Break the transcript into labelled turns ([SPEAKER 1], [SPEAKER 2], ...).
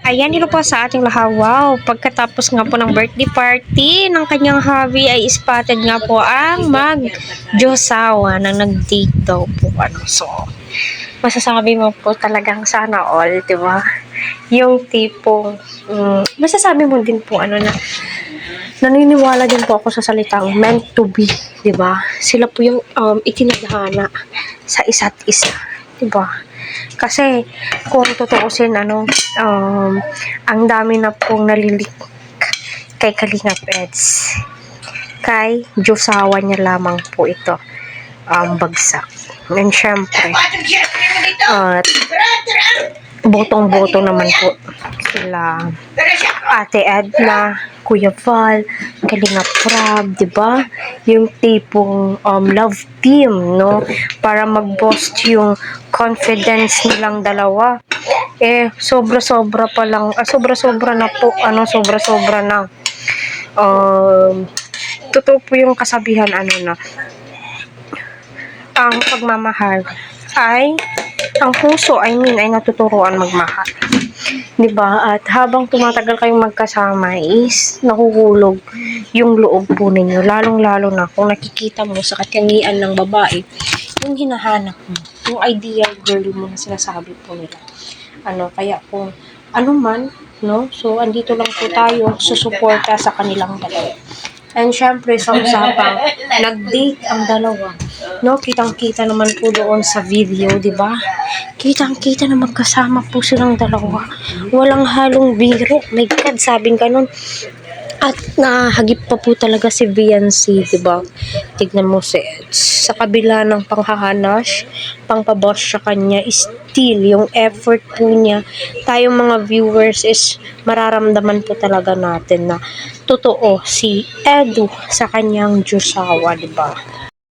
[SPEAKER 1] Ayan, ito po sa ating lahat. Wow, pagkatapos nga po ng birthday party ng kanyang hubby ay spotted nga po ang mag-josawa na nag-date daw po. So, masasabi mo po talagang sana all, di ba? Yung tipong, masasabi mo din po na naniniwala din po ako sa salitang meant to be, di ba? Sila po yung itinadhana sa isa't isa, di ba? Kasi kung tutuusin ang dami na pong nalilik kay Kalingap Eds, kay Josawa niya lamang po ito bagsak. And syempre botong-boto naman po sila Ate Edna, Kuya Val, Kalingap Rab, 'di ba? Yung tipong love team, no? Para mag-boost yung confidence nilang dalawa. Sobra-sobra pa lang, sobra-sobra na po, sobra-sobra na. Totoo po yung kasabihan na ang pagmamahal ay ang puso ay natuturuan magmahal. 'Di ba? At habang tumatagal kayong magkasama is nahuhulog yung loob po ninyo, lalong-lalo na kung nakikita mo sa katangian ng babae yung hinahanap mo, yung ideal girl mo na sinasabi po nila. Kaya kung ano man, no? So andito lang po tayo susuporta sa kanilang dalawa. And syempre, sa usapang nag-date ang dalawa, no? Kitang-kita naman po doon sa video, di ba? Kitang-kita na magkasama po silang dalawa. Walang halong biro. My God, sabing ganun. At nahagip pa po talaga si Viancy, di ba? Tignan mo sa kabila ng panghahanas, pangpaboss sa kanya, still yung effort po niya, tayong mga viewers is mararamdaman po talaga natin na totoo si Edu sa kanyang Josawa, di ba?